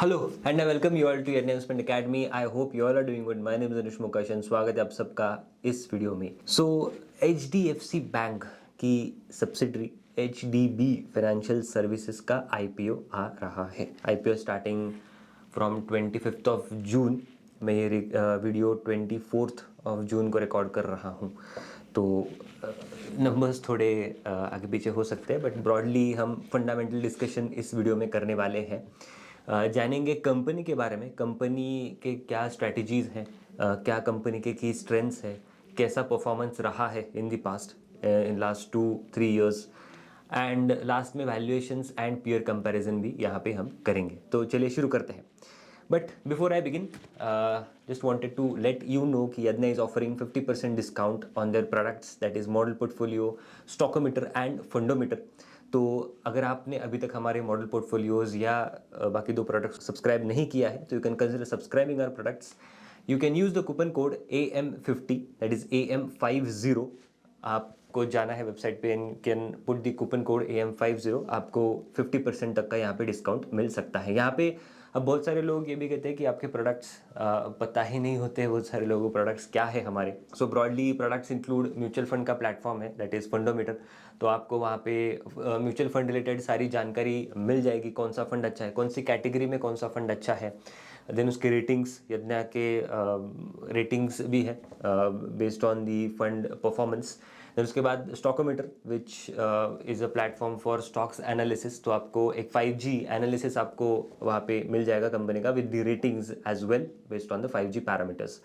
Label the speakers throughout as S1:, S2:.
S1: Hello and I welcome you all to your investment academy. I hope you all are doing good. My name is Anush Mukeshan. स्वागत है आप सबका इस video में। So HDFC bank की subsidiary HDB financial services का IPO आ रहा है। IPO starting from 25th of June. मैं ये वीडियो 24th ऑफ जून को रिकॉर्ड कर रहा हूँ, तो नंबर्स थोड़े आगे पीछे हो सकते हैं, बट ब्रॉडली हम फंडामेंटल डिस्कशन इस वीडियो में करने वाले हैं। जानेंगे कंपनी के बारे में, कंपनी के क्या स्ट्रेटजीज़ हैं, क्या कंपनी के की स्ट्रेंथ्स है, कैसा परफॉर्मेंस रहा है in the past in last 2-3 years, and last में वैल्यूएशंस एंड पीयर कंपैरिजन भी यहाँ पे हम करेंगे। तो चलिए शुरू करते हैं। But before I begin, just wanted to let you know कि यदना is offering 50% discount on their products, that is model portfolio, stockometer and fundometer। तो अगर आपने अभी तक हमारे मॉडल पोर्टफोलियोज़ या बाकी दो प्रोडक्ट्स सब्सक्राइब नहीं किया है तो you can consider subscribing our products. You can use the coupon code AM50, that is AM50। आपको जाना है वेबसाइट पे and can put the coupon code AM50। आपको 50% तक का यहाँ पे डिस्काउंट मिल सकता है। यहाँ पे अब बहुत सारे लोग ये भी कहते हैं कि आपके प्रोडक्ट्स पता ही नहीं होते, बहुत सारे लोगों को प्रोडक्ट्स क्या है हमारे। So broadly products include mutual fund का प्लेटफॉर्म है, दैट इज़ फंडोमीटर। तो आपको वहाँ पे म्यूचुअल फंड रिलेटेड सारी जानकारी मिल जाएगी, कौन सा फंड अच्छा है, कौन सी कैटेगरी में कौन सा फंड अच्छा है। देन उसके रेटिंग्स, यदना के रेटिंग्स भी है based on the fund performance. Then उसके बाद stockometer which is a platform for stocks analysis. तो आपको एक 5G एनालिसिस आपको वहाँ पे मिल जाएगा कंपनी का with the ratings as well based on the 5G parameters.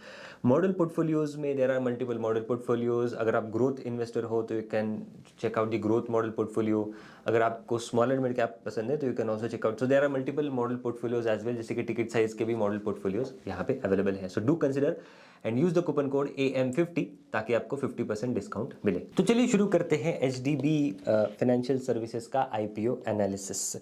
S1: Model portfolios में there are multiple model portfolios. अगर आप ग्रोथ इन्वेस्टर हो तो you can check out the growth model portfolio. अगर आपको स्मॉल एंड मिड कैप पसंद है तो you can also check out. So there are multiple model portfolios as well, जैसे कि टिकट साइज के भी मॉडल पोर्टफोलियोज यहाँ पे अवेलेबल है। So do consider and use the coupon code AM50 ताकि आपको 50% डिस्काउंट मिले। तो चलिए शुरू करते हैं HDB फाइनेंशियल सर्विसेज का IPO एनालिसिस।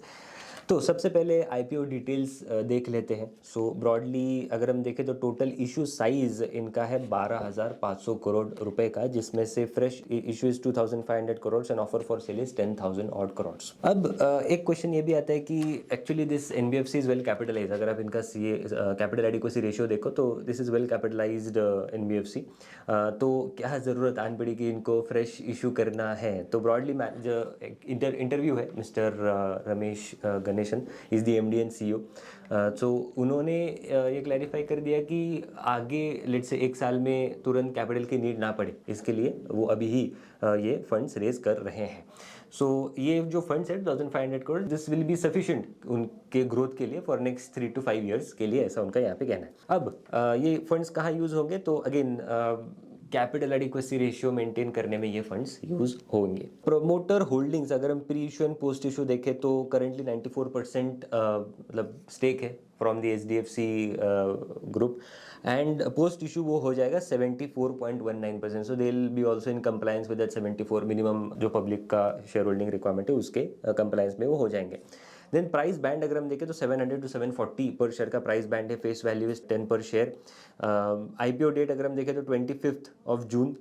S1: तो सबसे पहले IPO डिटेल्स देख लेते हैं। सो ब्रॉडली अगर हम देखें तो टोटल इशू साइज इनका है 12,500 करोड़ रुपए का, जिसमें से fresh issue is 2,500 crore and offer for sale is 10,000 odd crore. अब एक क्वेश्चन ये भी आता है कि actually this NBFC is well capitalise. अगर आप इनका कैपिटल एडिक्वेसी रेशियो देखो तो this is well capitalised NBFC। तो क्या ज़रूरत आन पड़ी कि इनको फ्रेश इशू करना है। तो ब्रॉडली जो इंटरव्यू है mister Ramesh Ganesan is the MD and CEO। तो उन्होंने ये क्लैरिफाई कर दिया कि आगे लेट से 1 साल में तुरंत कैपिटल की नीड ना पड़े, इसके लिए वो अभी ही ये फंड्स रेज कर रहे हैं। सो ये जो फंड्स है 2,500 crore, this will be sufficient उनके ग्रोथ के लिए फॉर नेक्स्ट 3 to 5 ईयर्स के लिए, ऐसा उनका यहाँ पे कहना है। अब ये फंड्स कहाँ यूज़ होंगे, तो again capital adequacy ratio maintain करने में ये फंड्स यूज होंगे। प्रोमोटर होल्डिंग्स अगर हम pre issue and post issue देखें तो करेंटली 94% मतलब स्टेक है from the HDFC group, and post issue वो हो जाएगा 74.19%। So they will be also in compliance with that 74 minimum जो पब्लिक का शेयर होल्डिंग रिक्वायरमेंट है उसके कंप्लायंस में वो हो जाएंगे। देन प्राइस बैंड अगर हम देखें तो 700 to 740 पर शेयर का प्राइस बैंड है। फेस वैल्यू इज 10 पर शेयर। IPO डेट अगर हम देखें तो 25th ऑफ जून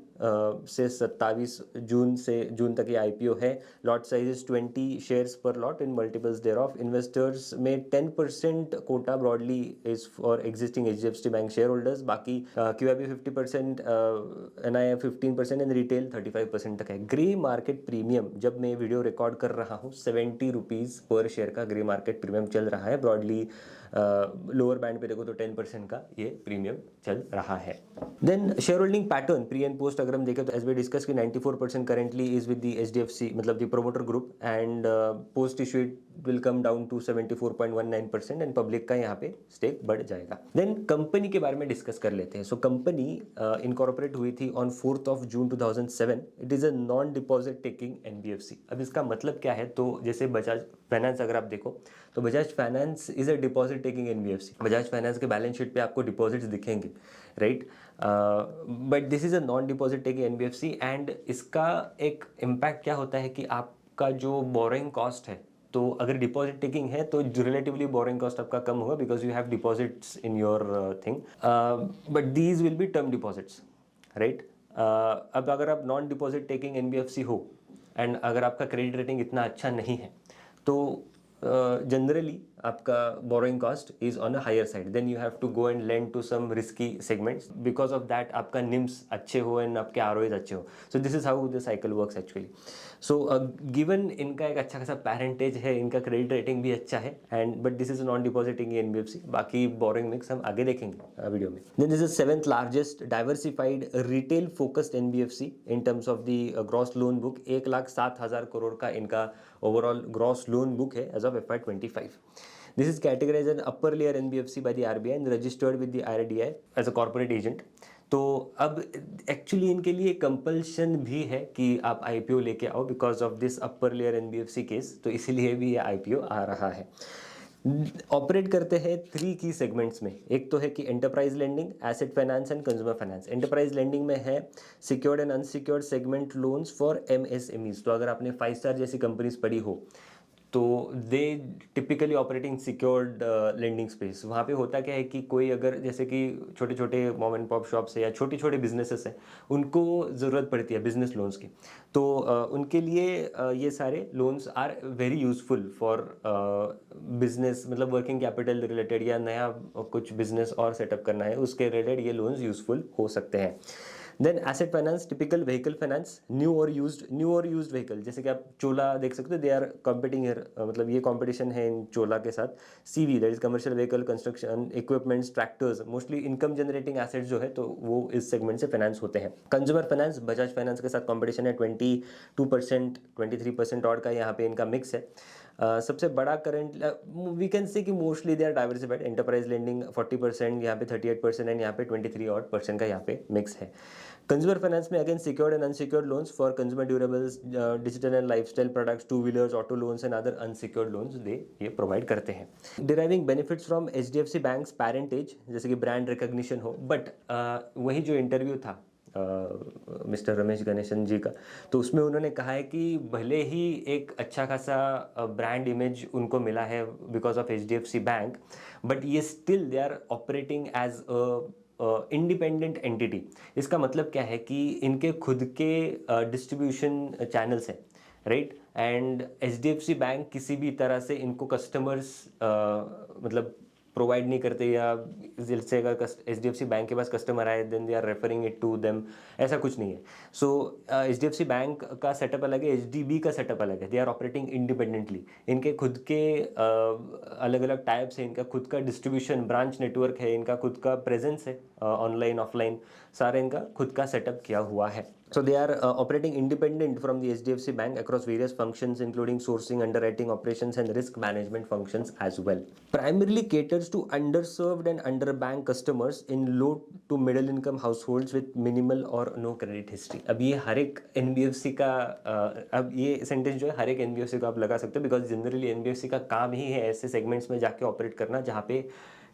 S1: से 27 जून तक ये IPO है। Lot size is 20 shares per lot in multiples thereof. Investors में 10% quota broadly is for existing HDFC bank share holders. बाकी QIB 50%, NII 15% एंड रिटेल 35% तक है। ग्रे मार्केट प्रीमियम जब मैं वीडियो रिकॉर्ड कर रहा हूँ 70 रुपीज़ पर शेयर का ग्रे मार्केट प्रीमियम चल रहा है। ब्रॉडली लोअर बैंड पे देखो तो 10% का ये प्रीमियम चल रहा है। Then share holding pattern pre and post अगर हम देखें तो एज वी डिस्कस की 94% currently is with the HDFC मतलब the promoter group, and post issue it will come down to 74.19% and public का यहाँ पे स्टेक बढ़ जाएगा। देन कंपनी के बारे में डिस्कस कर लेते हैं। सो कंपनी इनकॉर्पोरेट हुई थी on 4th of June 2007। It is a non deposit taking NBFC। अब इसका मतलब क्या है, तो जैसे बजाज फाइनेंस अगर आप देखो तो Bajaj finance is a deposit taking NBFC। Bajaj Finance के बैलेंस शीट पे आपको डिपॉजिट्स दिखेंगे, right, but this is a non deposit taking NBFC। And इसका एक इम्पैक्ट क्या होता है कि आपका जो बोरोइंग कॉस्ट है, तो अगर डिपॉजिट टेकिंग है तो रिलेटिवली बोरोइंग कॉस्ट आपका कम होगा because you have deposits in your thing, but these will be term deposits, right. अब अगर आप नॉन डिपॉजिट टेकिंग NBFC हो एंड अगर आपका क्रेडिट रेटिंग इतना अच्छा नहीं है तो जनरली आपका borrowing cost is on a higher side, then you have to go and lend to some risky segments, because of that आपका निम्स अच्छे हो एंड आपके आरओएज अच्छे हो. So this is how the cycle works actually. So given इनका एक अच्छा खासा पैरेंटेज है, इनका क्रेडिट रेटिंग भी अच्छा है, and but this is non depositing NBFC. बाकी बोरिंग मिक्स हम आगे देखेंगे वीडियो में. Then this is seventh largest diversified retail focused NBFC in terms of the gross loan book. 1,07,000 crore का इनका ओवरऑल ग्रॉस लोन बुक है as of FY25. This is categorized as an upper layer NBFC by the RBI and registered with the IRDAI as a corporate agent. तो अब actually इनके लिए compulsion भी है कि आप आईपीओ लेके आओ because of this upper layer NBFC case, तो इसीलिए भी ये आईपीओ आ रहा है. ऑपरेट करते हैं 3 की सेगमेंट्स में. एक तो है कि enterprise lending, asset finance and consumer finance. Enterprise lending में है secured and unsecured segment loans for MSMEs. तो अगर आपने 5 स्टार जैसी कंपनीज पढ़ी हो तो दे typically operating secured lending space. वहाँ पे होता क्या है कि कोई अगर जैसे कि छोटे छोटे मॉम एंड पॉप शॉप्स है या छोटे छोटे बिजनेसेस हैं, उनको ज़रूरत पड़ती है बिजनेस लोन्स की. तो उनके लिए ये सारे loans are very useful for business, मतलब वर्किंग कैपिटल रिलेटेड या नया कुछ बिजनेस और सेटअप करना है उसके रिलेटेड ये लोन्स यूजफुल हो सकते हैं. Then asset finance, typical vehicle finance, new और यूज्ड व्हीकल. जैसे कि आप चोला देख सकते हो, दे आर कॉम्पिटिंग हियर, मतलब ये कॉम्पिटिशन है इन चोला के साथ. CV that is commercial vehicle, construction equipments, tractors, mostly income generating assets जो है तो वो इस सेगमेंट से फाइनेंस होते हैं. कंज्यूमर फाइनेंस, बजाज फाइनेंस के साथ कॉम्पिटिशन है. 22%, 23% और का यहाँ पे इनका मिक्स है. सबसे बड़ा करंट वी कैन से कि mostly they are diversified. Enterprise lending 40%, यहाँ पे 38% एंड यहाँ पे 23% का यहाँ पे मिक्स है. कंज्यूमर फाइनेंस में again secured and unsecured loans for consumer durables, digital and lifestyle products, two wheelers, auto loans and other unsecured loans they ये प्रोवाइड करते हैं. Deriving benefits from HDFC bank's parentage, जैसे कि brand recognition हो. But वही जो interview था mister Ramesh Ganesan जी का, तो उसमें उन्होंने कहा है कि भले ही एक अच्छा खासा ब्रांड इमेज उनको मिला है because of HDFC bank, but ये still they are operating as independent entity. इसका मतलब क्या है कि इनके खुद के डिस्ट्रीब्यूशन चैनल्स हैं, राइट. एंड HDFC बैंक किसी भी तरह से इनको कस्टमर्स मतलब प्रोवाइड नहीं करते, या जैसे अगर HDFC बैंक के पास कस्टमर आए then they are referring it to them, ऐसा कुछ नहीं है. सो HDFC बैंक का सेटअप अलग है, HDB का सेटअप अलग है. They are operating independently. इनके खुद के अलग अलग टाइप्स हैं, इनका खुद का डिस्ट्रीब्यूशन ब्रांच नेटवर्क है, इनका खुद का प्रेजेंस है ऑनलाइन ऑफलाइन, सारा इनका खुद का सेटअप किया हुआ है. So they are operating independent from the HDFC Bank across various functions including sourcing, underwriting, operations and risk management functions as well. Primarily caters to underserved and underbanked customers in low to middle income households with minimal or no credit history. अब ये हर एक NBFC का अब ये sentence जो है हर एक NBFC को आप लगा सकते हो, बिकॉज जनरली NBFC का काम ही है ऐसे सेगमेंट्स में जाके ऑपरेट करना जहाँ पे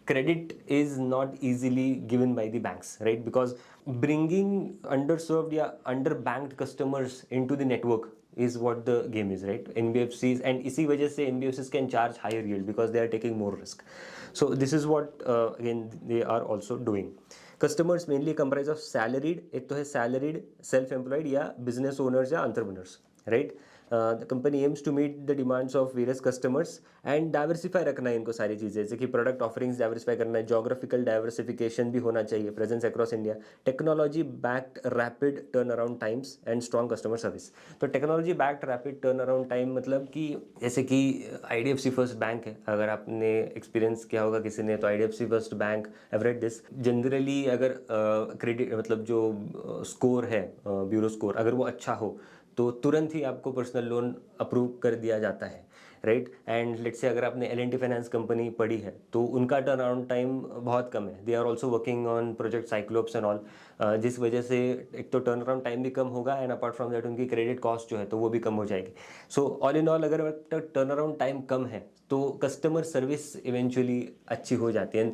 S1: credit is not easily given by the banks, right? Because bringing underserved या underbanked customers into the network is what the game is, right? NBFCs, and इसी वजह से NBFCs can charge higher yield because they are taking more risk. So this is what again they are also doing. Customers mainly comprise of salaried, एक तो है salaried, self-employed या business owners या entrepreneurs, right? The company aims to meet the demands of various customers and diversify रखना है इनको सारी चीज़ें, जैसे कि प्रोडक्ट ऑफरिंग्स डाइवर्सिफाई करना है, जोग्राफिकल डाइवर्सिफिकेशन भी होना चाहिए, presence across India, technology backed rapid turnaround times and strong customer service. तो technology backed rapid turnaround time मतलब कि जैसे कि IDFC फर्स्ट बैंक है, अगर आपने एक्सपीरियंस किया होगा किसी ने, तो IDFC first bank, have read this. Generally अगर क्रेडिट मतलब जो स्कोर है ब्यूरो स्कोर, अगर वो अच्छा हो तो तुरंत ही आपको पर्सनल लोन अप्रूव कर दिया जाता है, राइट. एंड लेट्स से अगर आपने L&T फाइनेंस कंपनी पढ़ी है तो उनका टर्न अराउंड टाइम बहुत कम है. They are also working on project Cyclops and all, जिस वजह से एक तो टर्न अराउंड टाइम भी कम होगा एंड अपार्ट फ्रॉम दैट उनकी क्रेडिट कॉस्ट जो है तो वो भी कम हो जाएगी. सो ऑल इन ऑल अगर टर्न अराउंड टाइम कम है तो कस्टमर सर्विस इवेंचुअली अच्छी हो जाती है.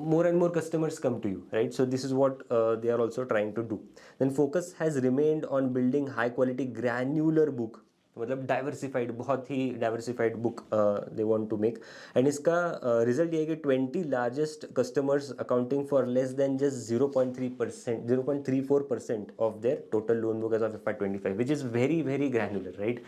S1: More and more customers come to you, right? So this is what they are also trying to do. Then focus has remained on building high quality granular book, मतलब diversified, बहुत ही diversified book they want to make. And इसका result ये है कि 20 largest customers accounting for less than just 0.3%, 0.34% of their total loan book as of FY25, which is very very granular, right.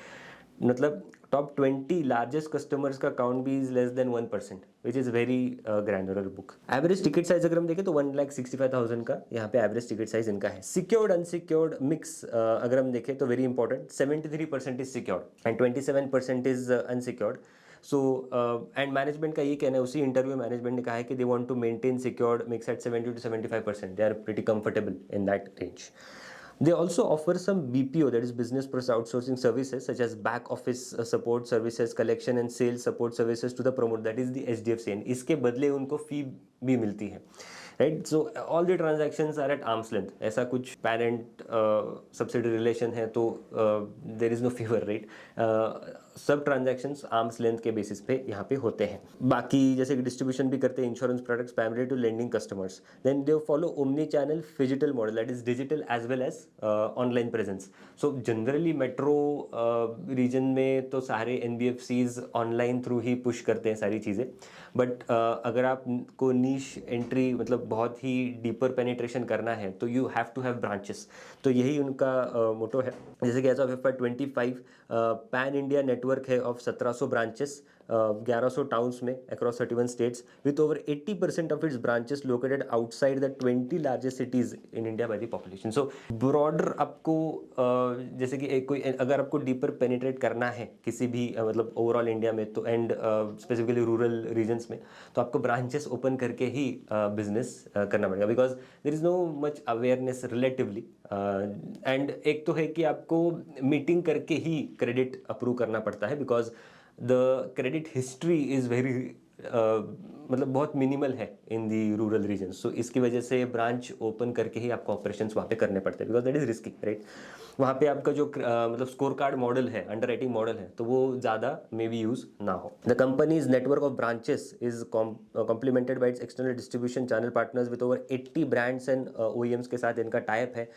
S1: मतलब top 20 largest customers का count भी is less than 1%, which is very granular book. Average ticket size अगर हम देखें तो 1,65,000 का यहाँ पे एवरेज टिकट साइज इनका है. सिक्योर्ड अनसिक्योर्ड मिक्स अगर हम देखें तो very important, 73% is secured and 27% is unsecured. So and management का ये कहना है, उसी इंटरव्यू मैनेजमेंट ने कहा है कि they want to maintain secured mix at 70 to 75%. They are pretty comfortable in that range. They also offer some BPO, that is business process outsourcing services, such as back office support services, collection and sales support services to the promoter, that is the HDFC. And इसके बदले उनको फी भी मिलती है, right. So all the transactions are at arms length. ऐसा कुछ parent subsidy relation है तो there is no fever, right. सब ट्रांजैक्शंस आर्म्स लेंथ के बेसिस पे यहाँ पे होते हैं. बाकी जैसे कि डिस्ट्रीब्यूशन भी करते हैं insurance products primary to lending customers. Then they follow omni channel phygital model, that is digital as well as online presence. So generally metro region में तो सारे NBFCs ऑनलाइन थ्रू ही पुश करते हैं सारी चीज़ें. बट अगर आपको नीश एंट्री मतलब बहुत ही डीपर पेनिट्रेशन करना है तो you have to have branches. तो यही उनका मोटो है. जैसे कि as of FY25 pan India network है ऑफ 1700 ब्रांचेस, 1100 टाउन्स में across 31 states, with over 80% of its branches located outside the 20 largest cities in India by the population. So broader आपको जैसे कि कोई अगर आपको डीपर पेनिट्रेट करना है किसी भी मतलब ओवरऑल इंडिया में तो एंड स्पेसिफिकली रूरल रीजन्स में, तो आपको ब्रांचेस ओपन करके ही बिजनेस करना पड़ेगा, because there is no much awareness relatively. And एक तो है कि आपको मीटिंग करके ही क्रेडिट अप्रूव करना पड़ता है, because the credit history is very मतलब बहुत मिनिमल है इन दी रूरल रीजन. सो इसकी वजह से ब्रांच ओपन करके ही आपको ऑपरेशंस वहाँ पे करने पड़ते हैं, because that is risky, right. वहाँ पे आपका जो मतलब स्कोर कार्ड मॉडल है, अंडर राइटिंग मॉडल है, तो वो ज़्यादा मे बी यूज़ ना हो. The companies network of branches is complimented by its external distribution channel partners with over 80 brands and OEMs के साथ इनका टाइप है,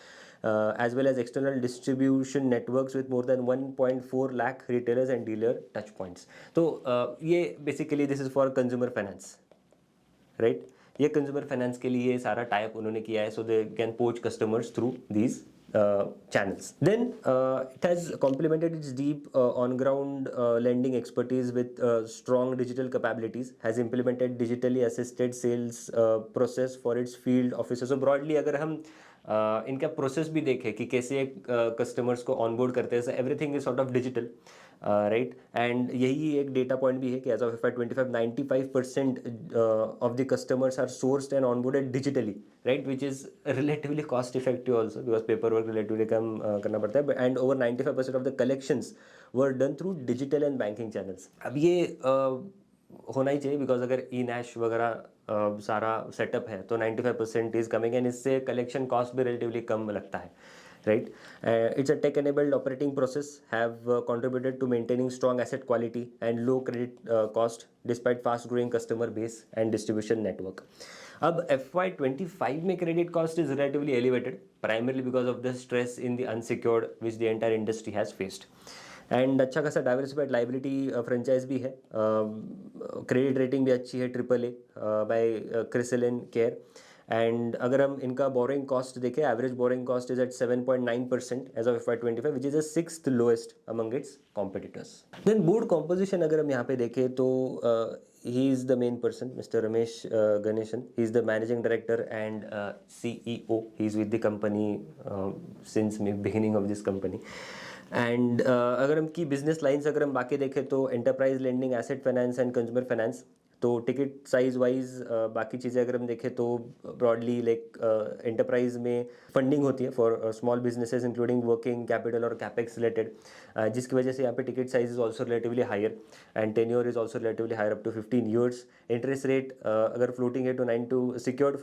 S1: as well as external distribution networks with more than 1.4 lakh retailers and dealer touch points. तो ये basically this is for consumer finance, right. ये consumer finance के लिए सारा टाइप उन्होंने किया है, so they can poach customers through these channels. Then it has complemented its deep on-ground lending expertise with strong digital capabilities, has implemented digitally assisted sales process for its field officers. So broadly अगर हम इनका process भी देखें कि कैसे customers को onboard करते हैं, everything is sort of digital, right. And यही एक डेटा पॉइंट भी है कि as of FY25 95% of the customers are sourced and onboarded digitally, right, which is relatively cost effective also, because paperwork relatively कम करना पड़ता है. And over 95% of the collections were done through digital and banking channels. अब ये होना ही चाहिए, because अगर ई-नैश वगैरह सारा सेटअप है तो 95% इज कमिंग, एंड इससे कलेक्शन कॉस्ट भी रिलेटिवली कम लगता है, right. It's a tech-enabled operating process, have contributed to maintaining strong asset quality and low credit cost despite fast-growing customer base and distribution network. अब FY25 में credit cost is relatively elevated, primarily because of the stress in the unsecured which the entire industry has faced. And अच्छा खासा diversified liability franchise भी है, credit rating भी अच्छी है AAA by CRISIL and CARE. And अगर हम इनका बोरिंग कॉस्ट देखें, average borrowing cost is at 7.9% as of FY25, which is the 6th lowest among its competitors. Then board composition अगर हम यहाँ पे देखें तो he is the main person, Mr. Ramesh Ganeshan. He is the managing director and CEO. He is with the company since beginning of this company. And अगर हम की business lines अगर हम बाकी देखें तो enterprise lending, asset finance and consumer finance. तो ticket size wise बाकी चीज़ें अगर हम देखें तो ब्रॉडली लाइक एंटरप्राइज में फंडिंग होती है for small businesses including working capital और कैपेक्स रिलेटेड, जिसकी वजह से यहाँ पे ticket size is also relatively higher and tenure is also relatively higher up to 15 years. Interest rate अगर फ्लोटिंग है तो 9 to सिक्योर्ड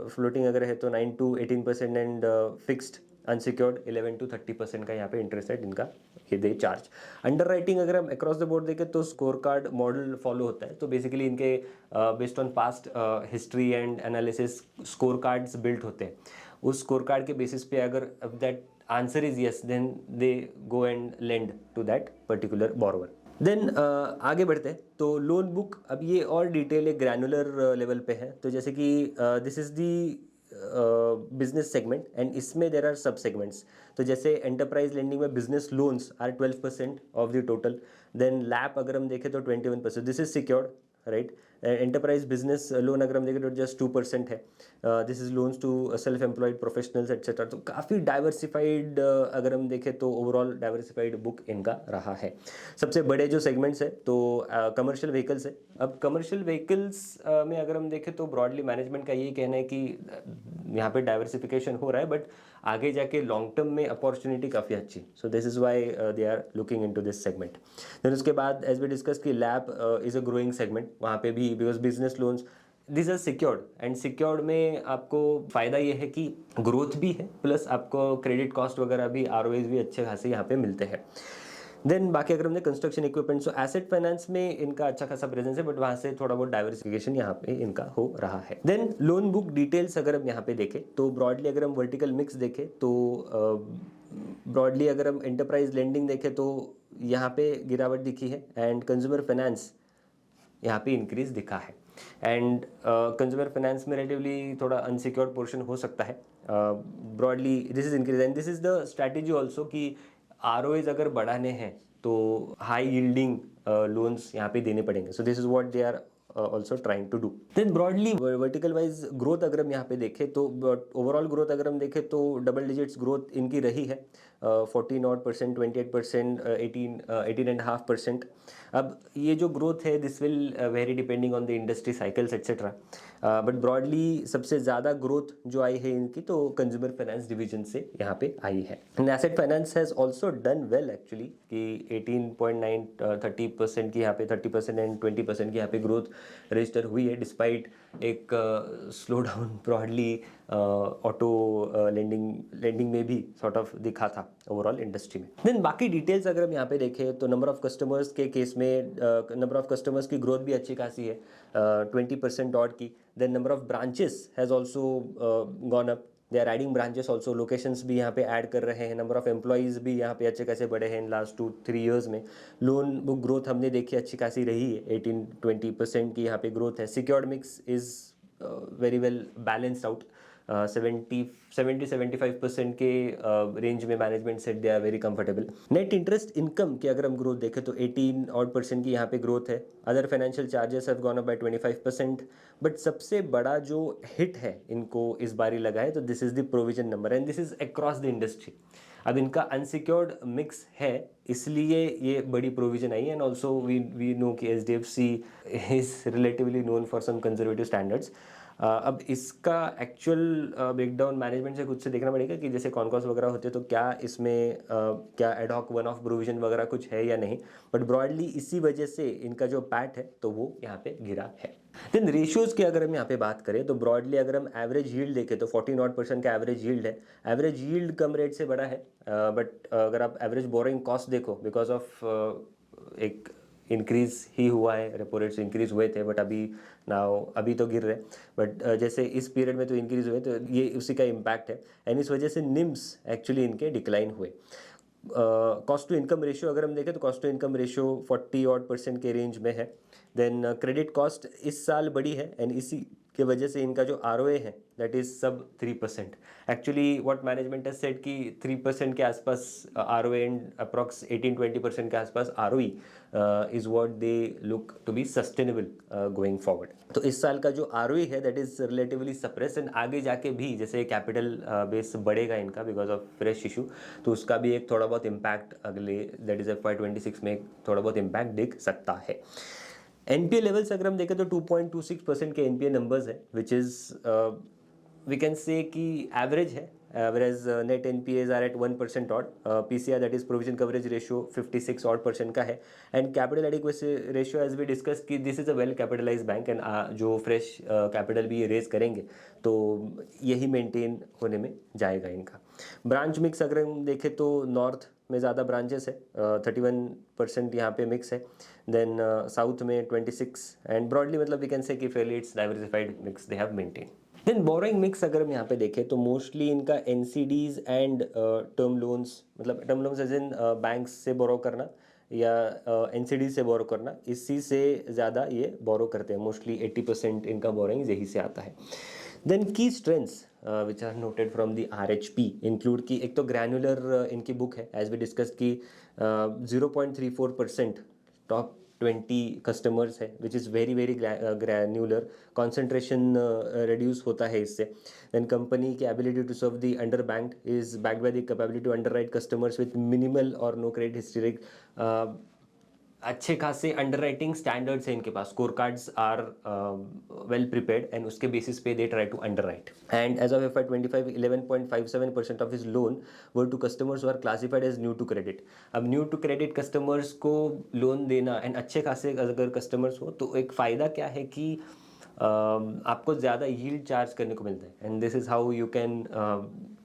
S1: फ्लोटिंग अगर है तो 9 to 18% and fixed unsecured 11 to 30% का यहाँ पे इंटरेस्ट रेट इनका ये दे चार्ज. अंडर राइटिंग अगर हम अक्रॉस द बोर्ड देखें तो स्कोर कार्ड मॉडल फॉलो होता है. तो बेसिकली इनके based on past history and analysis score cards built होते हैं. उस स्कोर कार्ड के बेसिस पे अगर that answer is yes, then they go and lend to that particular borrower. Then आगे बढ़ते हैं तो लोन बुक. अब ये और डिटेल एक ग्रैनुलर लेवल पे है. तो जैसे कि this is the business segment and इसमें देर आर सब सेगमेंट्स. तो जैसे एंटरप्राइज लेंडिंग में business loans are 12% of the total. Then LAP अगर हम देखें तो 21%, this is secured, right. Enterprise business loan अगर हम देखें तो जस्ट 2% है. This is loans to self employed professionals etcetera. तो काफ़ी डाइवर्सिफाइड, अगर हम देखें तो ओवरऑल डाइवर्सिफाइड बुक इनका रहा है. सबसे बड़े जो सेगमेंट्स है तो कमर्शियल व्हीकल्स है. अब कमर्शियल व्हीकल्स में अगर हम देखें तो ब्रॉडली मैनेजमेंट का यही कहना है कि यहाँ पे डाइवर्सिफिकेशन हो रहा है, बट आगे जाके लॉन्ग टर्म में अपॉर्चुनिटी काफ़ी अच्छी. So this is why they are looking into this segment. Then उसके बाद एज वी डिस्कस कि LAP is a growing segment. वहाँ पे भी because business loans this are secured and secured में आपको फ़ायदा ये है कि ग्रोथ भी है प्लस आपको क्रेडिट कॉस्ट वगैरह भी, आरओएस भी अच्छे खासे यहाँ पे मिलते हैं. देन बाकी अगर हमने कंस्ट्रक्शन इक्विपमेंट, सो एसेट फाइनेंस में इनका अच्छा खासा प्रेजेंस है, बट वहाँ से थोड़ा बहुत डाइवर्सिफिकेशन यहाँ पे इनका हो रहा है. देन लोन बुक डिटेल्स अगर हम यहाँ पे देखें तो ब्रॉडली अगर हम वर्टिकल मिक्स देखें तो ब्रॉडली अगर हम एंटरप्राइज लेंडिंग देखें तो यहाँ पे गिरावट दिखी है एंड कंज्यूमर फाइनेंस यहाँ पे इंक्रीज दिखा है. एंड कंज्यूमर फाइनेंस में रिलेटिवली थोड़ा अनसिक्योर्ड पोर्शन हो सकता है. Broadly this is increase and this is the strategy also कि आरओएज अगर बढ़ाने हैं तो हाई यील्डिंग लोन्स यहाँ पे देने पड़ेंगे. So this is what they are also trying to do. Then broadly vertical wise growth अगर हम यहाँ पे देखें तो ओवरऑल ग्रोथ अगर हम देखें तो डबल डिजिट्स ग्रोथ इनकी रही है. 14% 28%, 18.5%. अब ये जो ग्रोथ है this will very depending on the industry cycles etcetera. But broadly सबसे ज़्यादा ग्रोथ जो आई है इनकी तो कंज्यूमर फाइनेंस डिवीजन से यहाँ पे आई है. And asset finance has also done well actually कि 18.9 30% की यहाँ पे 30% एंड 20% की यहाँ पे ग्रोथ रजिस्टर हुई है डिस्पाइट एक slowdown broadly auto lending में भी सॉर्ट ऑफ दिखा था ओवरऑल इंडस्ट्री में. देन बाकी डिटेल्स अगर हम यहाँ पे देखें तो नंबर ऑफ कस्टमर्स के केस में नंबर ऑफ कस्टमर्स की ग्रोथ भी अच्छी खासी है, 20% ऑड की. Then number of branches has also gone up. They are adding branches also, locations भी यहाँ पे ऐड कर रहे हैं. नंबर ऑफ एम्प्लॉयज़ भी यहाँ पे अच्छे खासे बढ़े हैं इन लास्ट 2-3 ईयर्स में. लोन बुक ग्रोथ हमने देखी अच्छी खासी रही है, 18-20% की यहाँ पे ग्रोथ है. Secured mix is very well balanced out. 70-75% के रेंज में management set they are very comfortable. Net interest income की अगर हम ग्रोथ देखें तो 18% की यहाँ पे ग्रोथ है. Other financial charges have gone up by 25%. But सबसे बड़ा जो हिट है इनको इस बार ही लगा है तो this is the provision number and this is across the industry. अब इनका अनसिक्योर्ड मिक्स है इसलिए ये बड़ी प्रोविजन आई है. एंड ऑल्सो वी नो कि HDFC is relatively known for some conservative standards. अब इसका एक्चुअल ब्रेकडाउन मैनेजमेंट से खुद से देखना पड़ेगा कि जैसे कॉन्कॉस वगैरह होते तो क्या इसमें क्या एडहॉक वन ऑफ प्रोविजन वगैरह कुछ है या नहीं. बट ब्रॉडली इसी वजह से इनका जो पैट है तो वो यहाँ पे गिरा है. देन रेशियोज की अगर हम यहाँ पे बात करें तो ब्रॉडली अगर हम एवरेज यील्ड देखें तो 14% का एवरेज यील्ड है. एवरेज यील्ड कम रेट से बड़ा है, बट अगर आप एवरेज बोरिंग कॉस्ट देखो बिकॉज ऑफ एक इंक्रीज ही हुआ है, रेपो रेट्स इंक्रीज हुए थे बट अभी तो गिर रहे. बट जैसे इस पीरियड में तो इंक्रीज हुए तो ये उसी का इम्पैक्ट है एंड इस वजह से निम्स एक्चुअली इनके डिक्लाइन हुए. कॉस्ट टू इनकम रेशियो अगर हम देखें तो कॉस्ट टू इनकम रेशियो 40% के रेंज में है. देन क्रेडिट कॉस्ट इस साल बढ़ी है एंड इसी के वजह से इनका जो आरओए है दैट इज सब 3%. Actually what management has said कि 3% के आसपास आरओए एंड अप्रॉक्स 18-20% के आसपास ROE is what they look to be sustainable going forward. तो इस साल का जो आरओई है that is relatively suppress and आगे जाके भी जैसे कैपिटल बेस बढ़ेगा इनका बिकॉज ऑफ फ्रेश इशू तो उसका भी एक थोड़ा बहुत इम्पैक्ट अगले दैट इज FY26 में थोड़ा बहुत इम्पैक्ट दिख सकता है. एनपीए लेवल्स अगर हम देखें तो 2.26% के एनपीए नंबर्स है which is we can say कि एवरेज है. whereas net NPAs are at 1% odd. PCR that is provision coverage ratio 56 odd % का है. And capital adequacy ratio as we discussed कि this is a well capitalized bank and जो fresh capital भी ये raise करेंगे तो यही maintain होने में जाएगा इनका. ब्रांच मिक्स अगर हम देखें तो नॉर्थ में ज़्यादा ब्रांचेस है, 31% यहाँ पे मिक्स है. देन साउथ में 26 एंड ब्रॉडली मतलब वी कैन से कि fairly its diversified mix they have maintain. Then borrowing mix अगर हम यहाँ पे देखें तो मोस्टली इनका एनसीडीज एंड टर्म लोन्स, मतलब term loans as in banks से बोरो करना या एनसीडी से बोरो करना, इसी से ज़्यादा ये बोरो करते हैं. मोस्टली 80% इनका बोरोइंग यही से आता है. Then key strengths which are noted from the RHP include की एक तो ग्रैनुलर इनकी बुक है एज वी डिस्कस की 0.34% टॉप 20 कस्टमर्स है which is very very granular concentration reduce होता है इससे. देन कंपनी की ability to serve the under bank is backed by the capability to underwrite customers with minimal और no credit history. अच्छे खासे underwriting standards हैं इनके पास. Scorecards are well prepared and उसके basis पे they try to underwrite. And as of FY25 11.57% of his loan were to customers were classified as new to credit. अब new to credit customers को loan देना and अच्छे खासे अगर customers हो तो एक फ़ायदा क्या है कि आपको ज़्यादा यील्ड चार्ज करने को मिलता है. And this is how you can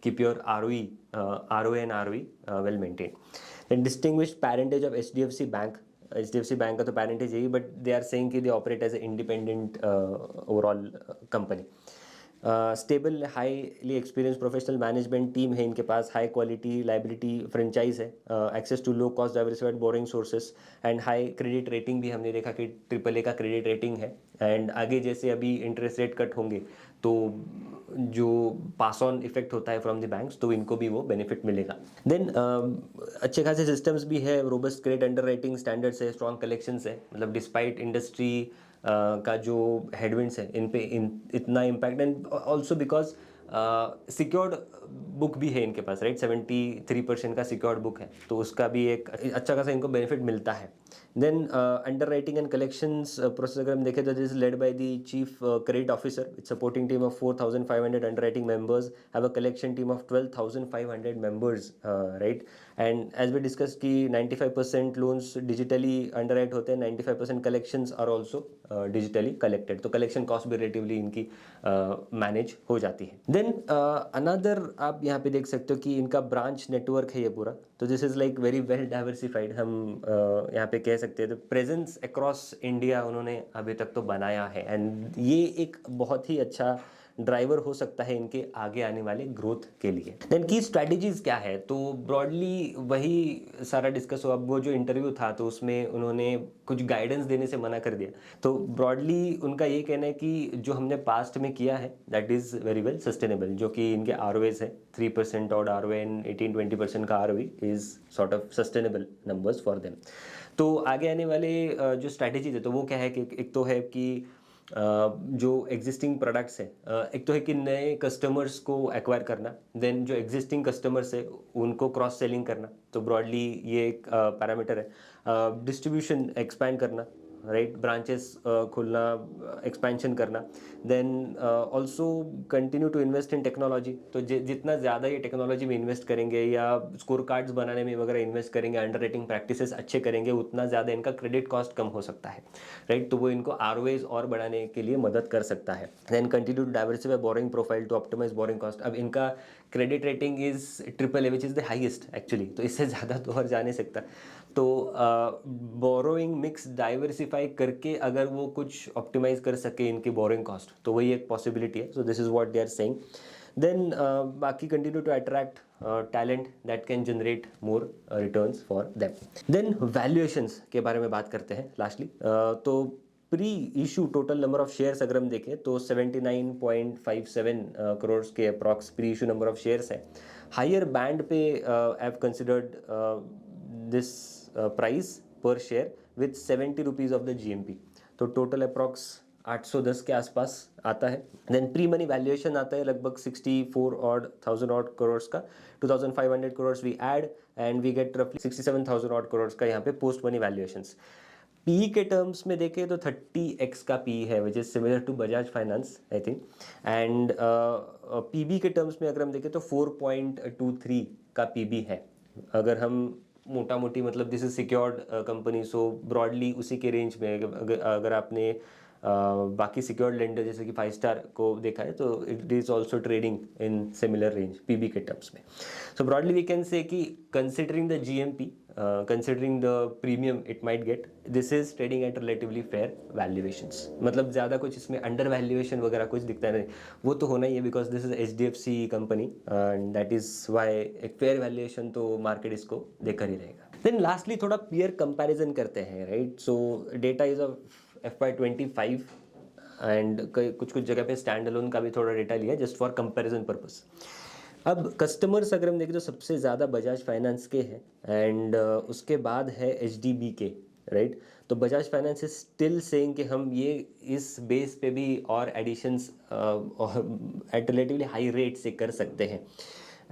S1: keep your ROE and ROE well maintain. And distinguished parentage of HDFC bank का तो पैरेंटेज यही, बट दे आर सेइंग कि they operate as a independent overall company. Stable highly experience professional management team है इनके पास. High quality liability franchise है. Access to low cost diversified borrowing sources and high credit rating भी हमने देखा कि AAA का क्रेडिट रेटिंग है. एंड आगे जैसे अभी इंटरेस्ट रेट कट होंगे तो जो पास ऑन इफेक्ट होता है फ्रॉम द बैंक्स तो इनको भी वो बेनिफिट मिलेगा. देन अच्छे खासे सिस्टम्स भी है. Robust credit under writing standards है. स्ट्रॉन्ग कलेक्शंस है. मतलब डिस्पाइट इंडस्ट्री का जो हेडविंड्स है इन पे इतना impact. And also because secured book भी है इनके पास, राइट. 73% का सिक्योर्ड बुक है तो उसका भी एक अच्छा खासा इनको बेनिफिट मिलता है. Then underwriting and collections process अगर हम देखें तो this is led by the chief credit officer with supporting team of 4,500 underwriting members. Have a collection team of 12,500 members, right. And as we discuss की 95% loans digitally underwrite होते हैं. 95% collections are also digitally collected. तो collection cost भी relatively इनकी manage हो जाती है. Then another आप यहाँ पे देख सकते हो कि इनका ब्रांच नेटवर्क है ये पूरा. तो this is like very well diversified हम यहाँ पे कह सकते हैं. तो प्रेजेंस अक्रॉस इंडिया उन्होंने अभी तक तो बनाया है. एंड ये एक बहुत ही अच्छा ड्राइवर हो सकता है इनके आगे आने वाले ग्रोथ के लिए. देन की स्ट्रैटेजीज क्या है तो ब्रॉडली वही सारा डिस्कस हुआ. अब वो जो इंटरव्यू था तो उसमें उन्होंने कुछ गाइडेंस देने से मना कर दिया. तो ब्रॉडली उनका ये कहना है कि जो हमने पास्ट में किया है that is very well sustainable. जो कि इनके ROAs है 3% और ROA एंड 18-20% का ROE is sort of sustainable numbers for them. तो आगे आने वाले जो स्ट्रैटेजीज है तो वो क्या है कि एक तो है कि जो एग्जिस्टिंग प्रोडक्ट्स है, एक तो है कि नए कस्टमर्स को एक्वायर करना. देन जो एग्जिस्टिंग कस्टमर्स है उनको क्रॉस सेलिंग करना. तो ब्रॉडली ये एक पैरामीटर है. डिस्ट्रीब्यूशन एक्सपैंड करना, राइट. ब्रांचेस खुलना, एक्सपेंशन करना. Then also continue to invest in technology. तो जितना ज़्यादा ये टेक्नोलॉजी में इन्वेस्ट करेंगे या स्कोर कार्ड्स बनाने में वगैरह इन्वेस्ट करेंगे, अंडर राइटिंग प्रैक्टिसेस अच्छे करेंगे, उतना ज़्यादा इनका क्रेडिट कॉस्ट कम हो सकता है, राइट. तो वो इनको ROAs और बढ़ाने के लिए मदद कर सकता है. Then continue to diversify borrowing profile to optimize borrowing cost. अब इनका credit rating is AAA which is the highest actually. तो इससे ज़्यादा तो और जा नहीं सकता. तो बोरोइंग मिक्स डाइवर्सिफाई करके अगर वो कुछ ऑप्टिमाइज कर सके इनकी बोरिंग कॉस्ट तो वही एक पॉसिबिलिटी है. So this is what they are saying. Then बाकी continue to attract talent that can generate more returns for them. Then valuations के बारे में बात करते हैं लास्टली. तो pre issue total number of shares अगर हम देखें तो 79.57 करोड़ के approx pre issue number of shares है. हायर बैंड पे have considered this price per share with 70 rupees of the GMP. तो टोटल अप्रॉक्स 810 के आसपास आता है. देन प्री मनी वैल्यूएशन आता है लगभग 64,000 ऑड करोड़ का. 2,500 crore we add and we get रफली 67,000 ऑड करोड़ का यहाँ पे पोस्ट मनी वैल्यूएशंस. PE के टर्म्स में देखें तो 30x का PE है which is similar to Bajaj Finance I think. And PB के टर्म्स में अगर हम देखें तो 4.23 का PB है. अगर हम मोटा मोटी मतलब this is secured company so broadly उसी के रेंज में अगर आपने बाकी सिक्योर्ड लेंडर जैसे कि 5 स्टार को देखा है तो it is also trading in similar range PB के टर्म्स में. सो ब्रॉडली वी कैन से कि considering the GMP, considering the premium it might get, this is trading at relatively fair valuations. मतलब ज़्यादा कुछ इसमें अंडर वैल्यूएशन वगैरह कुछ दिखता नहीं. वो तो होना ही है because this is HDFC company and that is why एक फेयर वैल्यूएशन तो मार्केट इसको देकर ही रहेगा. देन लास्टली थोड़ा पीयर कंपैरिजन करते हैं, right. So data is of FY25 and कुछ कुछ जगह पे स्टैंड अलोन का भी थोड़ा डेटा लिया जस्ट फॉर कंपैरिजन पर्पस। अब कस्टमर्स अगर हम देखें तो सबसे ज़्यादा बजाज फाइनेंस के हैं एंड उसके बाद है एच डी बी के, राइट। तो Bajaj finance is still saying कि हम ये इस बेस पे भी और additions at relatively high rate से कर सकते हैं।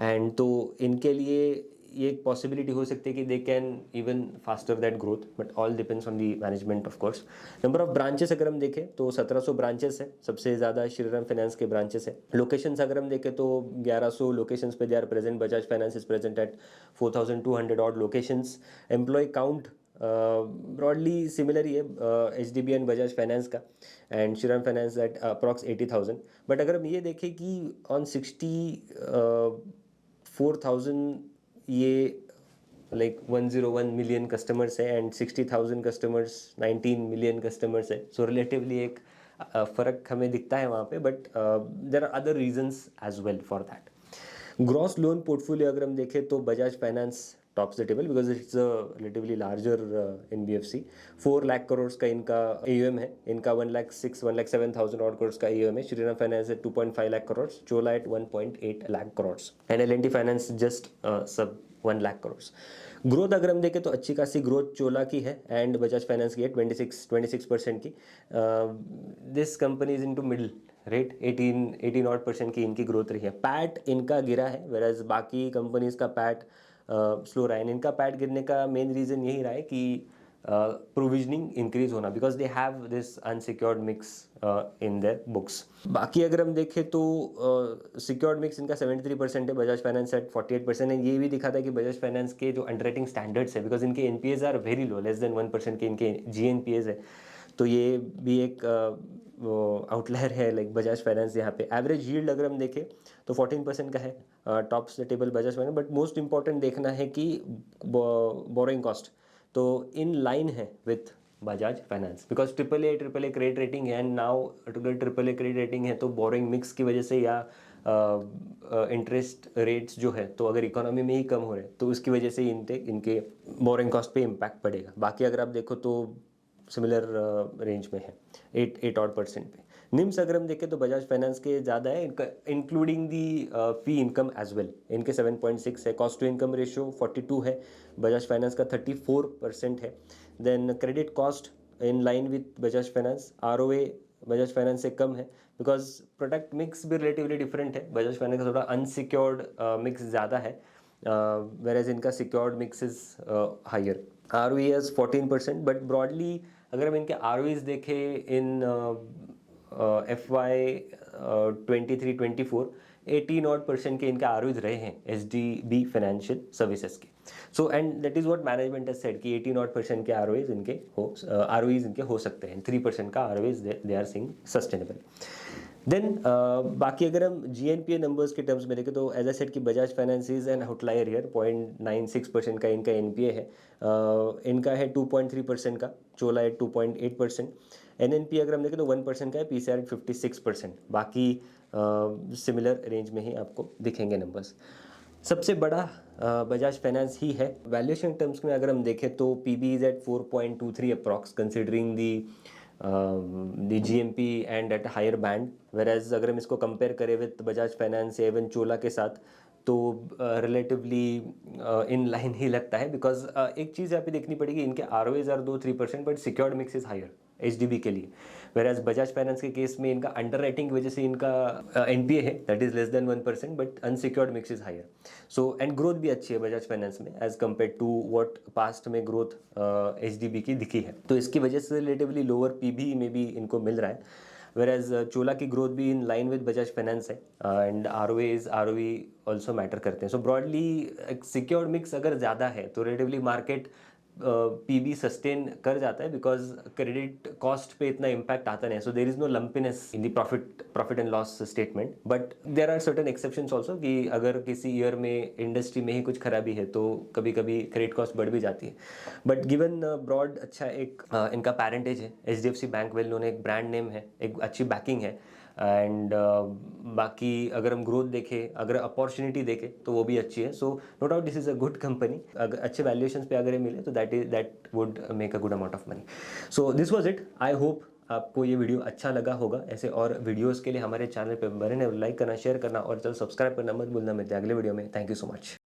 S1: एंड तो इनके लिए ये एक पॉसिबिलिटी हो सकती है कि they can even faster that growth, but all depends on the management of course. Number of branches अगर हम देखें तो 1700 ब्रांचेस है, सबसे ज़्यादा श्रीराम फाइनेंस के ब्रांचेस है। लोकेशंस अगर हम देखें तो 1100 लोकेशंस पे they are present, Bajaj finance is present at 4200 odd locations. Employ count broadly similar ही है H D B and Bajaj finance का, and Shriram finance eight approx 80,000। But अगर हम ये देखें कि ऑन 64,000 ये लाइक 101 मिलियन कस्टमर्स है एंड 60,000 कस्टमर्स 19 मिलियन कस्टमर्स है, सो रिलेटिवली एक फ़र्क हमें दिखता है वहाँ पे, but there are other reasons as well for that. Gross loan portfolio अगर हम देखें तो Bajaj Finance tops the table because it's a relatively larger NBFC। 4 lakh crore का इनका AUM है, इनका 1,07,000 ऑड करोड़ का AUM है। श्रीराम फाइनेंस है 2.5 lakh crore, Chola at 1.8 lakh crore and L&T finance just sub 1 lakh crore. Growth अगर हम देखें तो अच्छी खासी ग्रोथ चोला की है एंड बजाज फाइनेंस की है 26% की। This company is into middle rate, 18 odd percent की इनकी ग्रोथ रही है। पैट इनका गिरा है वेराज बाकी कंपनीज का पैट स्लो रहा है। इनका पैट गिरने का मेन रीज़न यही रहा है कि प्रोविजनिंग इंक्रीज होना because they have this unsecured mix in their books. बाकी अगर हम देखें तो सिक्योर्ड मिक्स इनका 73% है, बजाज फाइनेंस एट 48% है। ये भी दिखाता है कि बजाज फाइनेंस के जो अंडरराइटिंग स्टैंडर्ड्स है बिकॉज इनके NPAs are very low, less than 1% के इनके GNPAs है, तो ये भी एक आउटलायर है लाइक बजाज फाइनेंस। यहाँ पे एवरेज यील्ड अगर हम देखें तो 14% का है, tops the table Bajaj finance. But most important देखना है कि बोरोइंग कॉस्ट तो इन लाइन है with Bajaj finance because triple A credit rating है and now triple A credit rating है तो बोरोइंग मिक्स की वजह से या इंटरेस्ट रेट्स जो है तो अगर इकोनॉमी में ही कम हो रहे हैं तो उसकी वजह से इनके बोरोइंग कॉस्ट पे इम्पैक्ट पड़ेगा। बाकी अगर आप देखो तो सिमिलर रेंज में है 8 ऑड परसेंट पे। निम्स अगर हम देखें तो बजाज फाइनेंस के ज़्यादा है, इनका including the fee income as well, इनके 7.6 है। कॉस्ट टू इनकम रेशियो 42 है, बजाज फाइनेंस का 34% है। Then credit cost in line with Bajaj Finance. ROA Bajaj Finance से कम है बिकॉज प्रोडक्ट मिक्स भी रिलेटिवली डिफरेंट है। बजाज फाइनेंस का थोड़ा अनसिक्योर्ड मिक्स ज़्यादा है whereas इनका secured mix is higher. ROE is 14%, but broadly अगर हम इनके ROEs देखें इन FY 23-24 18 ऑड परसेंट के इनके ROEs रहे हैं HDB फाइनेंशियल सर्विसेज के। So and that is what management has said कि 18 ऑड परसेंट के ROEs इनके हो सकते हैं। 3% का ROEs they are seeing sustainable. Then बाकी अगर हम GNPA नंबर्स के टर्म्स में देखें तो एज आई सेड कि Bajaj finance is an outlier here, 0.96% का इनका NPA है। इनका है 2.3% का, चोला है 2.8%। NNP अगर हम देखें तो 1% का है, PCR 56%। बाकी सिमिलर रेंज में ही आपको दिखेंगे नंबर्स। सबसे बड़ा बजाज फाइनेंस ही है। वैल्यूएशन टर्म्स में अगर हम देखें तो PB is at 4.23 approx considering the GMP and at higher band, वेराज अगर हम इसको कंपेयर करें विद बजाज फाइनेंस एवं चोला के साथ तो रिलेटिवली इन लाइन ही लगता है बिकॉज एक चीज़ यहाँ पे देखनी पड़ेगी, इनके ROEs are 2-3% but secured mix is higher HDB के लिए, वेराज बजाज फाइनेंस के केस में इनका अंडर राइटिंग की वजह से इनका NPA है that is less than 1% but unsecured mix is higher. So and growth भी अच्छी है बजाज फाइनेंस में as compare to what past में ग्रोथ HDB की दिखी है, तो इसकी वजह से रिलेटिवली लोअर PB में भी इनको मिल रहा है। वेराज चोला की ग्रोथ भी in line with Bajaj finance है एंड ROE ऑल्सो मैटर करते हैं। सो ब्रॉडली सिक्योर्ड मिक्स अगर ज़्यादा है तो रिलेटिवली मार्केट PB सस्टेन कर जाता है बिकॉज क्रेडिट कॉस्ट पे इतना इम्पैक्ट आता नहीं, so there is no lumpiness in the profit and loss statement. But there are certain exceptions also कि अगर किसी ईयर में इंडस्ट्री में ही कुछ खराबी है तो कभी कभी क्रेडिट कॉस्ट बढ़ भी जाती है। बट गिवन ब्रॉड अच्छा एक इनका पैरेंटेज है HDFC बैंक, वेल नोन, एक ब्रांड नेम है, एक अच्छी बैकिंग है एंड बाकी अगर हम ग्रोथ देखें, अगर अपॉर्चुनिटी देखें तो वो भी अच्छी है। So no doubt this is a good company. अगर अच्छे वैल्यूएशंस पे अगर ये मिले तो that would make a good amount of money. So this was it. I hope आपको ये वीडियो अच्छा लगा होगा। ऐसे और वीडियोस के लिए हमारे चैनल पे बने रहें, लाइक करना, शेयर करना और चलो सब्सक्राइब करना मत भूलना। मिलते हैं अगले वीडियो में। Thank you so much.